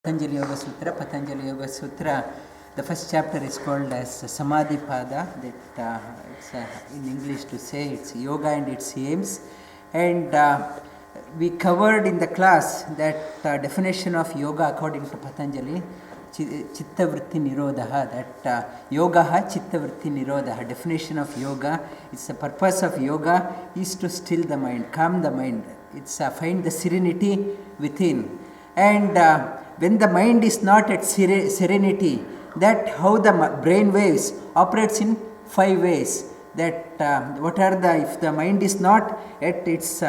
Patanjali Yoga Sutra. Patanjali Yoga Sutra, the first chapter is called as Samadhi Pada. That it's in English to say it's yoga and its aims. And we covered in the class that definition of yoga according to Patanjali, Chitta Vritti Nirodha. That yoga Chitta Vritti Nirodha. Definition of yoga. It's the purpose of yoga is to still the mind, calm the mind. It's find the serenity within. And when the mind is not at serenity, that how the brain waves operates in 5 ways. That what are the, if the mind is not at its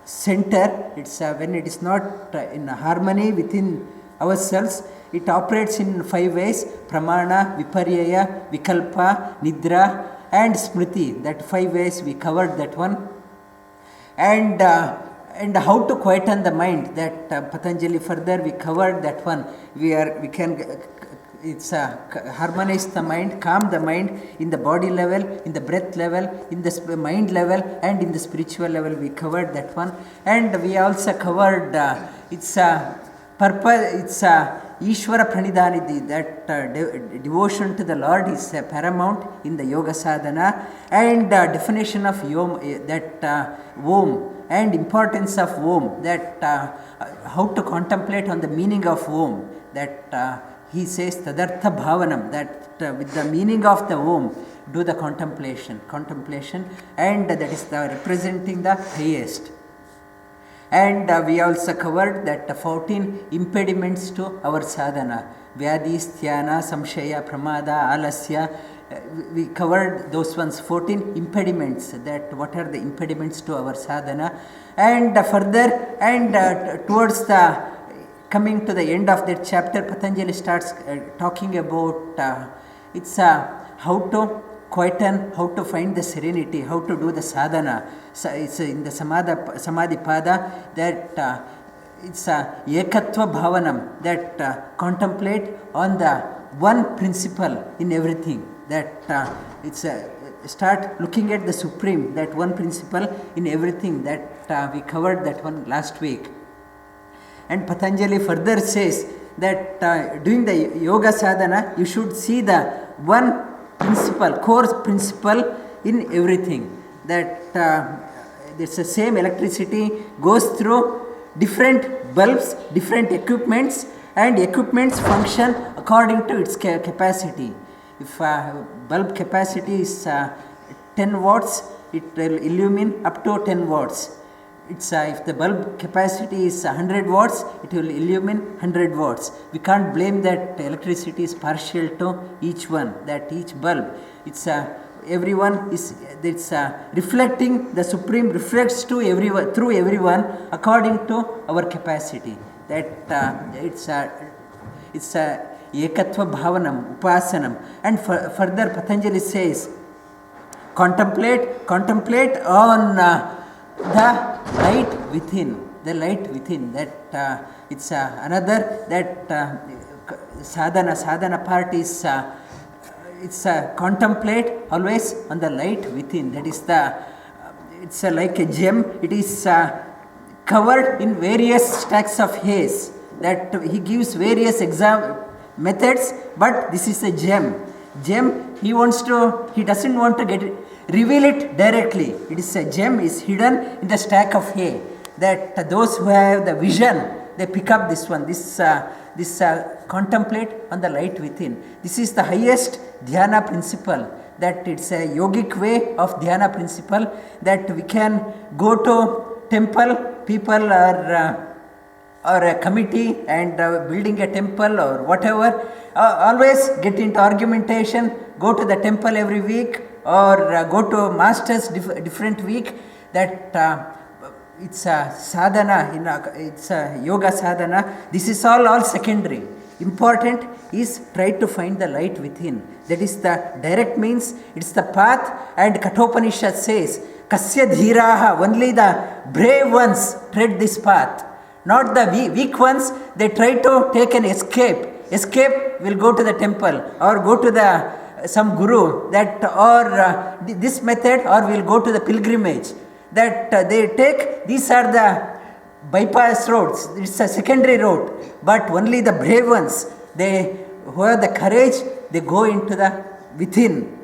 center, it's when it is not in harmony within ourselves, it operates in 5 ways: pramana, viparyaya, vikalpa, nidra and smriti. That 5 ways we covered that one. And how to quieten the mind, that Patanjali further we covered that one. We can harmonize the mind, calm the mind in the body level, in the breath level, in the mind level and in the spiritual level. We covered that one. And we also covered its purpose, its Ishvara Pranidhanidhi, that devotion to the Lord is paramount in the yoga sadhana. And definition of Om, that Om, and importance of Om, that how to contemplate on the meaning of Om, that he says Tadartha Bhavanam, that with the meaning of the Om, do the contemplation, and that is the representing the highest. And we also covered that 14 impediments to our sadhana: Vyadi, Sthyana, Samshaya, Pramada, Alasya. We covered those ones, 14 impediments, that what are the impediments to our sadhana. And further, and towards the coming to the end of that chapter, Patanjali starts talking about it's how to quieten, how to find the serenity, how to do the sadhana. So it's in the Samadhi Pada, that it's Ekatva Bhavanam, that contemplate on the one principle in everything. That it's start looking at the supreme, that one principle in everything. That we covered that one last week. And Patanjali further says that doing the yoga sadhana, you should see the one principle, core principle in everything. That it's the same electricity goes through different bulbs, different equipments, and equipments function according to its capacity. If bulb capacity is 10 watts, it will illumine up to 10 watts. It's if the bulb capacity is 100 watts, it will illumine 100 watts. We can't blame that electricity is partial to each one, that each bulb. It's everyone is, it's reflecting, the supreme reflects to everyone, through everyone according to our capacity. That it's Ekatva Bhavanam, Upasanam. And further Patanjali says, contemplate on the light within, that it's another, that sadhana part is it's contemplate always on the light within. That is it's like a gem. It is covered in various stacks of haze. That he gives various methods, but this is a gem. He doesn't want to reveal it directly. It is a gem, is hidden in the stack of hay. That those who have the vision, they pick up this one. This contemplate on the light within. This is the highest dhyana principle. That it's a yogic way of dhyana principle. That we can go to temple, people are or a committee and building a temple or whatever, always get into argumentation, go to the temple every week or go to masters different week. That it's a sadhana, it's a yoga sadhana. This is all secondary. Important is try to find the light within. That is the direct means, it's the path. And Kathopanishad says, Kasya dhiraha, only the brave ones tread this path. Not the weak ones, they try to take an escape. Escape will go to the temple or go to some guru, that or this method, or will go to the pilgrimage. That they take, these are the bypass roads. It's a secondary road. But only the brave ones, they who have the courage, they go into the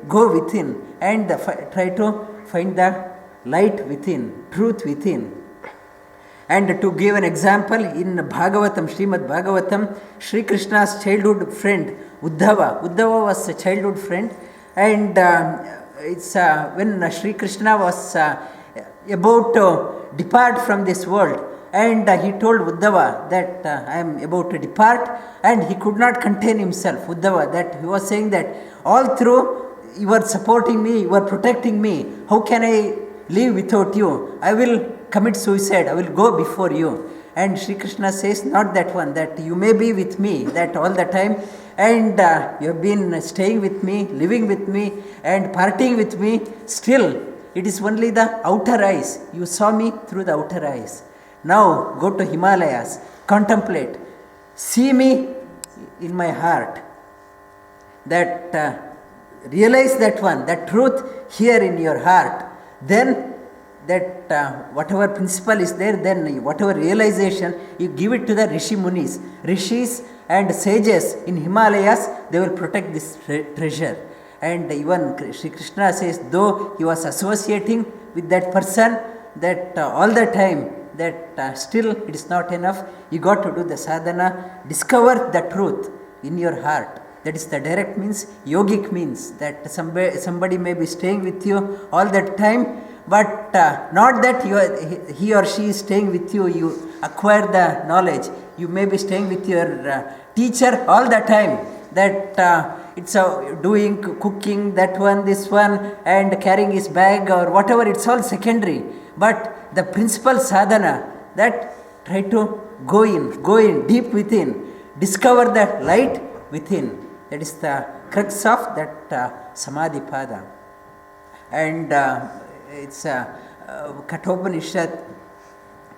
go within, and try to find the light within, truth within. And to give an example, in Bhagavatam, Srimad Bhagavatam, Sri Krishna's childhood friend Uddhava was a childhood friend, and it's when Sri Krishna was about to depart from this world, and he told Uddhava that I am about to depart, and he could not contain himself. Uddhava, that he was saying that all through you are supporting me, you are protecting me, how can I live without you? I will commit suicide, I will go before you. And Sri Krishna says, not that one, that you may be with me, that all the time, and you have been staying with me, living with me, and partying with me. Still, it is only the outer eyes. You saw me through the outer eyes. Now go to Himalayas, contemplate, see me in my heart. That realize that one, that truth here in your heart. Then that whatever principle is there, then whatever realization, you give it to the Rishis and sages in Himalayas, they will protect this treasure. And even Sri Krishna says, though he was associating with that person, that all the time, that still it is not enough. You got to do the sadhana, discover the truth in your heart. That is the direct means, yogic means, that somebody may be staying with you all that time, but not that he or she is staying with you, you acquire the knowledge. You may be staying with your teacher all the time, that it's doing cooking, that one, this one, and carrying his bag or whatever, it's all secondary. But the principal sadhana, that try to go in deep within, discover that light within. That is the crux of that Samadhi Pada. And it's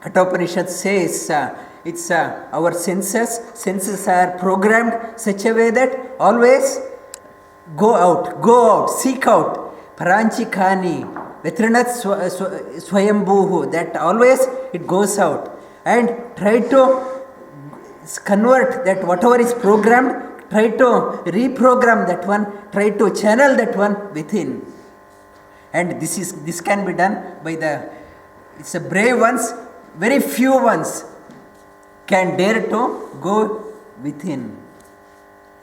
Kathopanishad says it's our senses are programmed such a way that always go out, seek out, Paranchikani, Vetrinat Swayambhuhu, that always it goes out, and try to convert that whatever is programmed, try to reprogram that one, try to channel that one within. And this can be done by it's a brave ones, very few ones can dare to go within.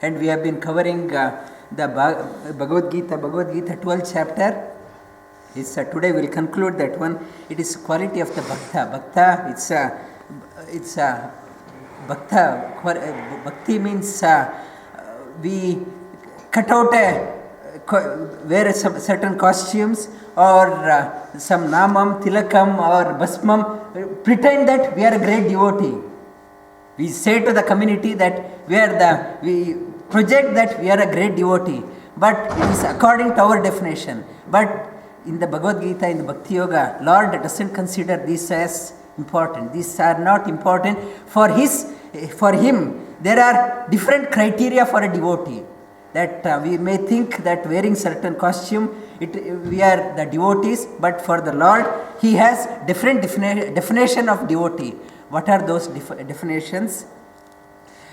And we have been covering the Bhagavad Gita 12th chapter. Today we will conclude that one. It is quality of the Bhakta. It's a Bhakta. Bhakti means we cut out wear some certain costumes or some namam, tilakam or basmam, pretend that we are a great devotee. We say to the community that we project that we are a great devotee, but it is according to our definition. But in the Bhagavad Gita, in the Bhakti Yoga, Lord doesn't consider these as important. These are not important. For him, there are different criteria for a devotee. That we may think that wearing certain costume, we are the devotees, but for the Lord, He has different definition of devotee. What are those definitions?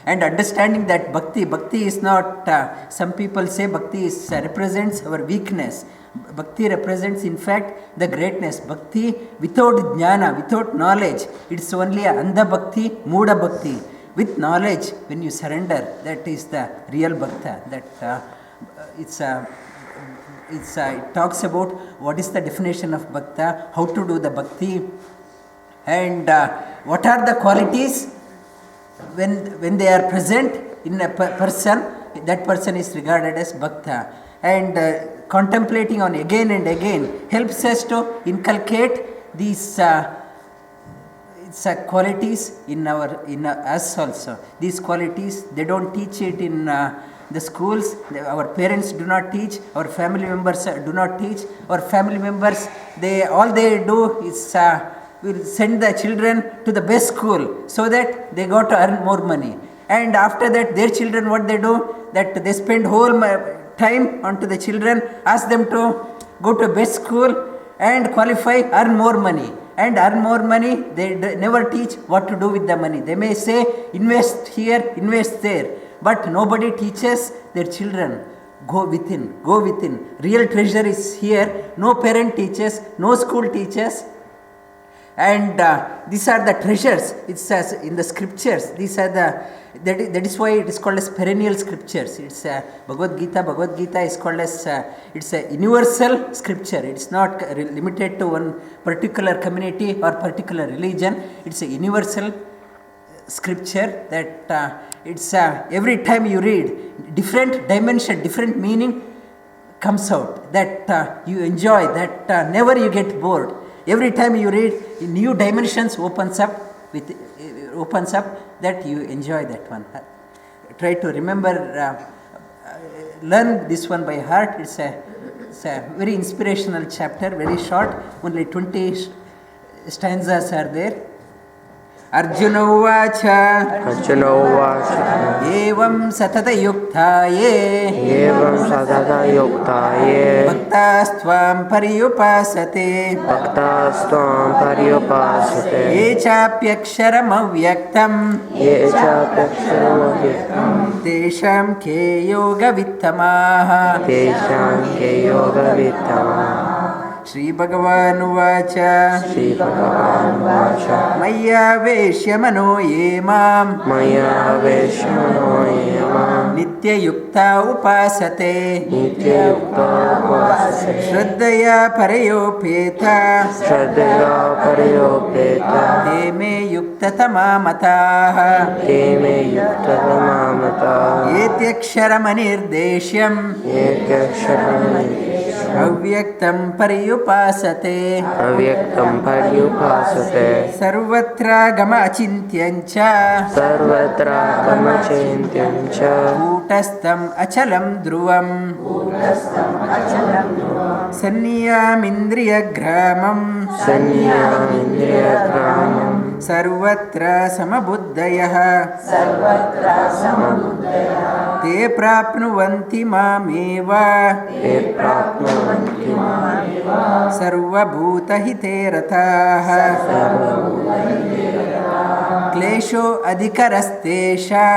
And understanding that Bhakti is not, some people say Bhakti represents our weakness. Bhakti represents in fact the greatness. Bhakti without jnana, without knowledge, it's only a Andha Bhakti, Muda Bhakti. With knowledge, when you surrender, that is the real bhakta. That it talks about what is the definition of bhakta, how to do the bhakti, and what are the qualities when they are present in a person. That person is regarded as bhakta. And contemplating on again and again helps us to inculcate these qualities in us also. These qualities, they don't teach it in the schools. Our parents do not teach. Our family members do not teach. Our family members, all they do is will send the children to the best school so that they got to earn more money. And after that, their children, what they do, that they spend whole time onto the children, ask them to go to best school and qualify, earn more money. and earn more money. They never teach what to do with the money. They may say, invest here, invest there. But nobody teaches their children. Go within, go within. Real treasure is here. No parent teaches, no school teaches. And these are the treasures. It says in the scriptures. These are that is why it is called as perennial scriptures. It's Bhagavad Gita. Bhagavad Gita is called as it's a universal scripture. It's not limited to one particular community or particular religion. It's a universal scripture that it's every time you read, different dimension, different meaning comes out. That you enjoy. That never you get bored. Every time you read, new dimensions opens up that you enjoy that one. Try to remember, learn this one by heart. It's a very inspirational chapter, very short. Only 20 stanzas are there. Arjuna Uvacha Evam Satata Yuktaye Bhaktastvam Pariyupasate Ye Chapyaksharam Avyaktam Tesham Ke Yoga Vittamaha Shri Bhagavan Uvacha Maya Veshya Mano Yemam Nitya Yukta Upasate Shraddhaya Parayopeta Teme Yukta Tamamataha Etyaksharamanirdeshyam Avyaktam Pariyupasate Sarvatra Gama Achintyancha Kutastam Achalam Dhruvam Sanniyamindriya Gramam Sarvatra Samabuddhayaha Te Prapnuvanti Mameva Sarvabhuta Hite Rataha Klesho Adhikarastesha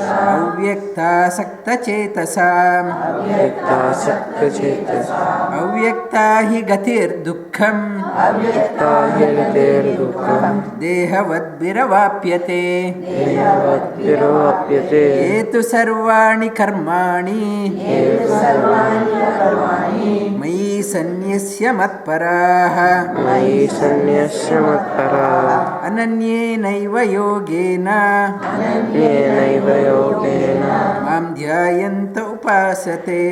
Avyakta Sakta Chetasam Avyakta Hi Gatir Dukkham Dehavad Viravapyate Etu Sarvani Karmani Mayi Sanyasya Matparaha Ananye Naiva Yogena Mam Dhyayanta Upasate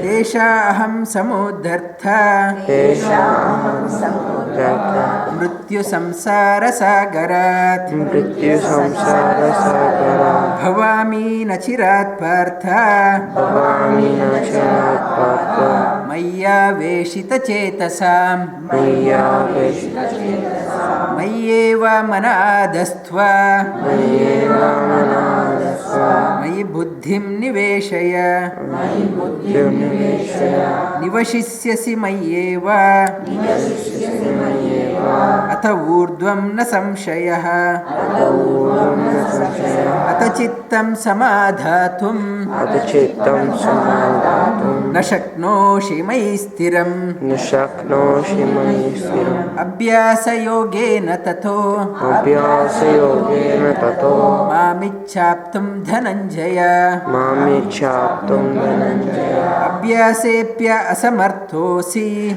Tesha Aham Samudhartha Mrityu Samsara Sagarat Bhavami Nachirat Partha Maya Veshita Chetasam Mayeva Manadastva Mayi Buddhim Niveshaya Nivashisyasi Mayeva Atha Urdhvam Na Samshayaha Atha Chittam Samadhatum Nashaknoshi Mayi Stiram Abhyasa Yogena Tato Mamichaptum Dhananjaya Abhyasepya Asamarthosi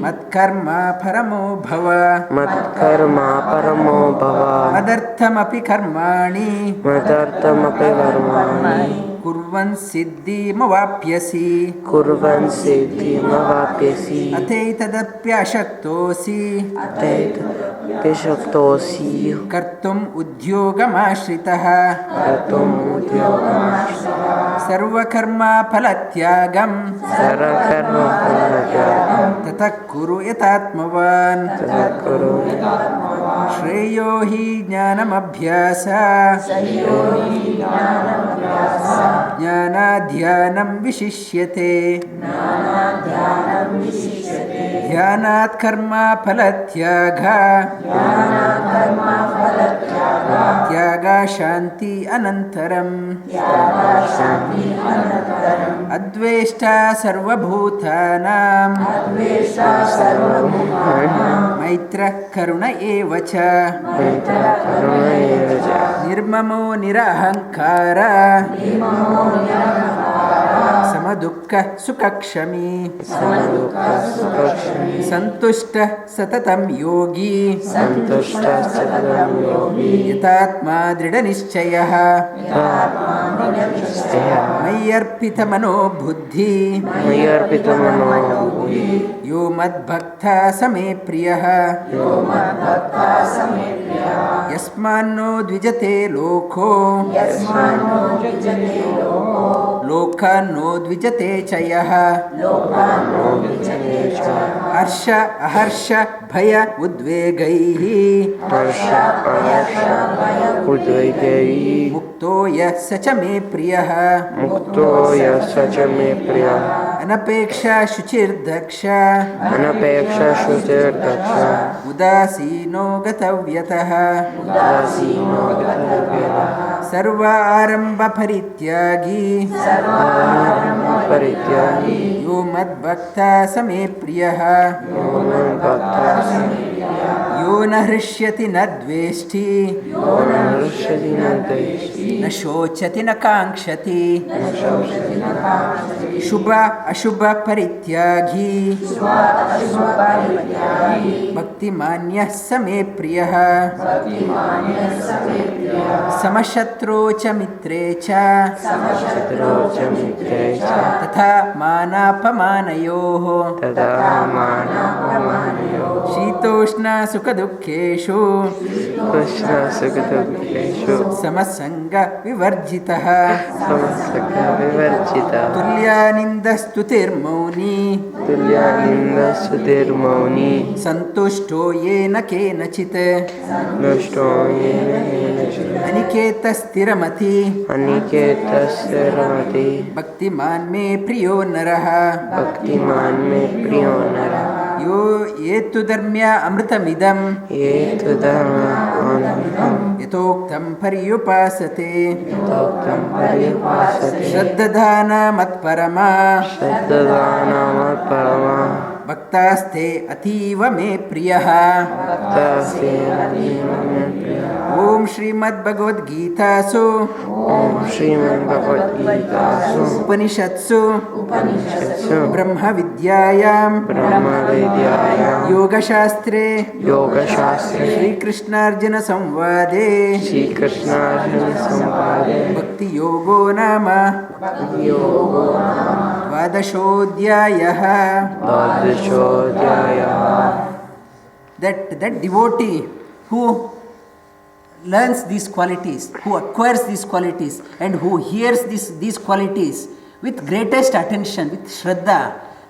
Matkarma Paramo Bhava Madarthamapi Karmani Kurvan Siddhi Mavapyasi Ateitadapya Shaktosi Kartum Udyogam Sarvakarma Palatyagam Tatakuru Yatatmavan ಶ್ರೇಯೋ ಹಿ ಜ್ಞಾನಮಭ್ಯಾಸ ಜ್ಞಾನಾಧ್ಯಾನಂ ವಿಶಿಷ್ಯತೆ ಧ್ಯಾನಾತ್ ಕರ್ಮ ಫಲತ್ಯಾಗ ತ್ಯಾಗ ಶಾಂತಿ ಅನಂತರಂ ಅದ್ವೇಷ್ಟ ಸರ್ವಭೂತಾನಾಂ ಮೈತ್ರ ಕರುಣ ಏವ ಚ ನಿರ್ಮಮೋ ನಿರಹಂಕಾರ ಸಮದುಃಖ ಸುಖಕ್ಷಮಿ ಸಂತುಷ್ಟ ಸತತಂ ಯೋಗಿ ಯಥಾತ್ಮ ದೃಢ ನಿಶ್ಚಯಃ ಮಯ್ಯರ್ಪಿತ ಮನೋ ಬುದ್ಧಿ ಯೋ ಮದ್ಭಕ್ತ ಸಮೇ ಪ್ರಿಯಃ ಯಸ್ಮಾನ್ನೋ ದ್ವಿಜತೆ ಲೋಕೋ ಲೋಕಾನ್ನೋ ದ್ವಿಜತೆ ಚ ಯಃ ಹರ್ಷ ಅಹರ್ಷ ಭಯ ಉದ್ವೇಗೈಃ ಮುಕ್ತೋ ಯಃ ಸ ಚ ಮೇ ಪ್ರಿಯಃ ಅನಪೇಕ್ಷ ಶುಚಿರ್ದಕ್ಷ ಉದಾಸೀನೋ ಗತವ್ಯತಃ ಸರ್ವ ಆರಂಭ ಪರಿತ್ಯಾಗಿ ಯೋ ಮದ್ಭಕ್ತ ಸಮೇ ಪ್ರಿಯಃ ಯೋ ನ ಹೃಷ್ಯತಿ ನ ದ್ವೇಷ್ಟಿ ನ ಶೋಚತಿ ನ ಕಾಂಕ್ಷತಿ ಶುಭ ಅಶುಭ ಪರಿತ್ಯಾಗಿ ಭಕ್ತಿಮಾನ್ಯಃ ಸಮೇ ಪ್ರಿಯಃ ಸಮಶತ್ರೋ ಚ ಮಿತ್ರೇ ಚ ತಥಾ ಮಾನಾಪಮಾನಯೋಃ ಶೀತೋಷ್ಣ ಸುಖ ದುಃಖೇಷು ಸಮಸಂಗ ವಿವರ್ಜಿತಃ ತುಲ್ಯಾನಿಂದ ಸ್ತುತಿರ್ಮೌನಿ ಸಂತುಷ್ಟೋ ಯೇನ ಕೇನಚಿತ್ ಅನಿಕೇತ ಸ್ಥಿರಮತಿ ಭಕ್ತಿಮಾನ್ ಮೇ ಪ್ರಿಯೋ ನರಃ ಯೋ ಏತು ಧರ್ಮ್ಯ ಅಮೃತಮಿದಂ ಯಥೋಕ್ತಂ ಪರ್ಯುಪಾಸತೆ ಶ್ರದ್ಧಾನ ಮತ್ಪರಮ ಭಕ್ತಾಸ್ತೆ ಅತೀವ ಮೇ ಪ್ರಿಯಃ ಓಂ ಶ್ರೀಮದ್ಭಗವದ್ಗೀತಾಸು ಉಪನಿಷತ್ಸು ಬ್ರಹ್ಮವಿದ್ಯಾಯಾಂ ಯೋಗಶಾಸ್ತ್ರೇ ಶ್ರೀಕೃಷ್ಣಾರ್ಜುನ ಸಂವಾದೇ ಭಕ್ತಿ ಯೋಗೋ ನಾಮ ದ್ವಾದಶೋಧ್ಯಾಯಃ. That devotee who learns these qualities, who acquires these qualities, and who hears these qualities with greatest attention, with Shraddha,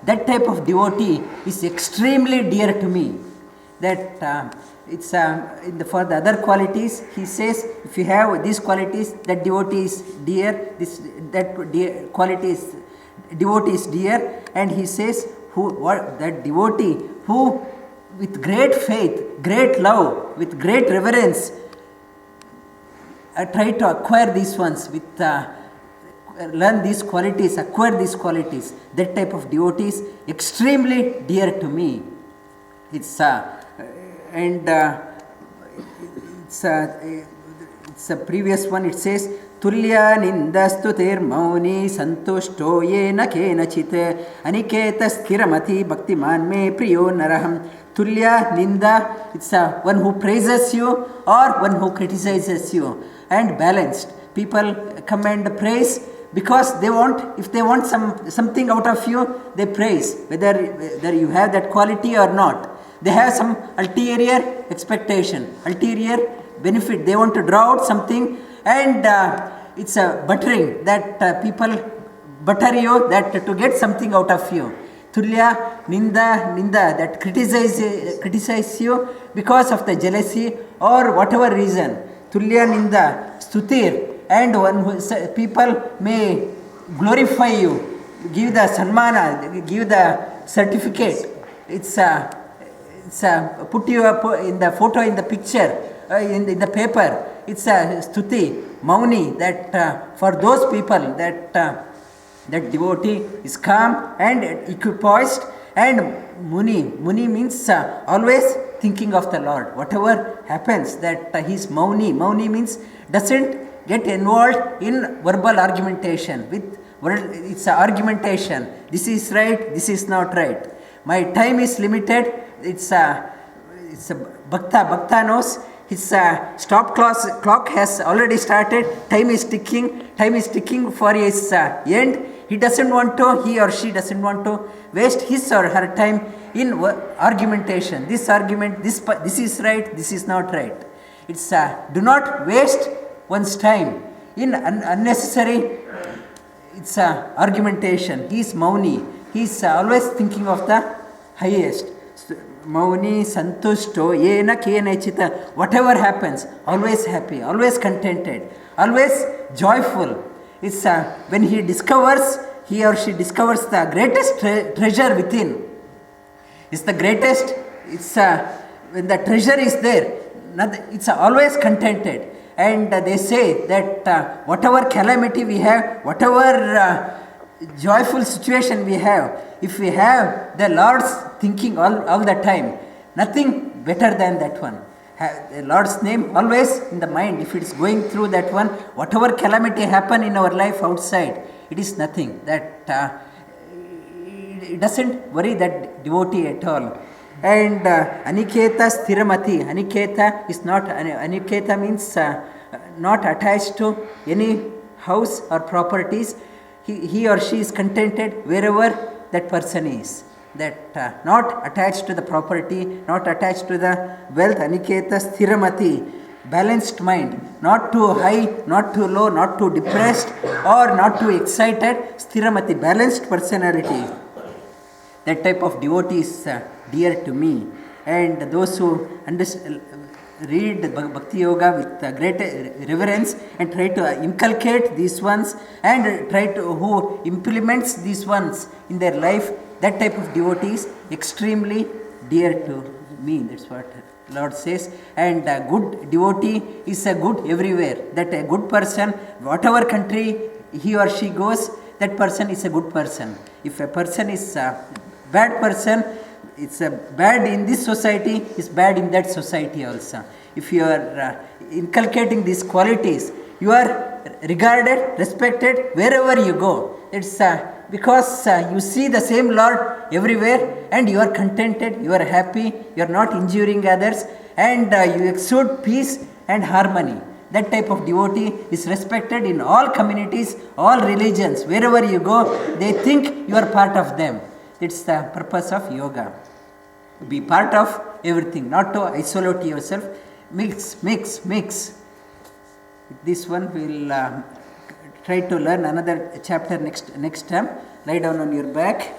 that type of devotee is extremely dear to me. That it's for the other qualities, he says, if you have these qualities, that devotee is dear. Devotee is dear, and he says, that devotee who, with great faith, great love, with great reverence, try to acquire these ones, learn these qualities, acquire these qualities. That type of devotee is extremely dear to me. It's a previous one. It says, ತುಲ್ಯಾ ನಿಂದಸ್ತುತಿರ್ಮೌನಿ ಸಂತುಷ್ಟೋ ಯೇನ ಕೇನಚಿತ್ Aniket ಸ್ಥಿರಮತಿ ಭಕ್ತಿಮಾನ್ May ಪ್ರಿಯೋ ನರಹಂ. Tulya, Ninda, it's one who praises you or one who criticizes you, and balanced. People come and praise because if they want something out of you, they praise, whether you have that quality or not. They have some ulterior expectation, ulterior benefit. They want to draw out something, and it's a buttering that people butter you, that to get something out of you. Tulya, Ninda, that criticize you because of the jealousy or whatever reason. Tulya, Ninda, Stutir, and people may glorify you, give the Sanmana, give the certificate. It's put you up in the photo, in the picture, in the paper. It's a Stuti, Mauni, that for those people that devotee is calm and equipoised, and Muni means always thinking of the Lord. Whatever happens, that he is Mauni. Mauni means doesn't get involved in verbal argumentation. It's argumentation. This is right, this is not right. My time is limited. It's a Bhakta knows his stop clock has already started. Time is ticking for his end. He or she doesn't want to waste his or her time in argumentation. This is right, this is not right. It's do not waste one's time in unnecessary. It's argumentation. He is Mauni. He is always thinking of the highest. Mauni santushto yena kenachita. Whatever happens, always happy, always contented, always joyful. It's when he or she discovers the greatest treasure within. It's the greatest. It's when the treasure is there, it's always contented. And they say that whatever calamity we have, whatever joyful situation we have, if we have the Lord's thinking all the time, nothing better than that one. The Lord's name always in the mind. If it is going through that one, whatever calamity happen in our life outside, it is nothing. That it doesn't worry that devotee at all. And Aniketa Sthiramati. Aniketa is not. Aniketa means not attached to any house or properties. He or she is contented wherever that person is. That not attached to the property, not attached to the wealth. Aniketa Sthiramati. Balanced mind, not too high, not too low, not too depressed or not too excited. Sthiramati, balanced personality. That type of devotee is dear to me. And those who read Bhakti Yoga with great reverence and try to inculcate these ones and who implements these ones in their life, that type of devotee is extremely dear to me. That's what Lord says. And a good devotee is a good everywhere. That a good person, whatever country he or she goes, that person is a good person. If a person is a bad person, it's a bad in this society, is bad in that society also. If you are inculcating these qualities, you are regarded, respected wherever you go. It's because you see the same Lord everywhere and you are contented, you are happy, you are not injuring others, and you exude peace and harmony. That type of devotee is respected in all communities, all religions. Wherever you go, they think you are part of them. It's the purpose of yoga. Be part of everything, not to isolate yourself. Mix. This one will try to learn another chapter next time. Lie down on your back.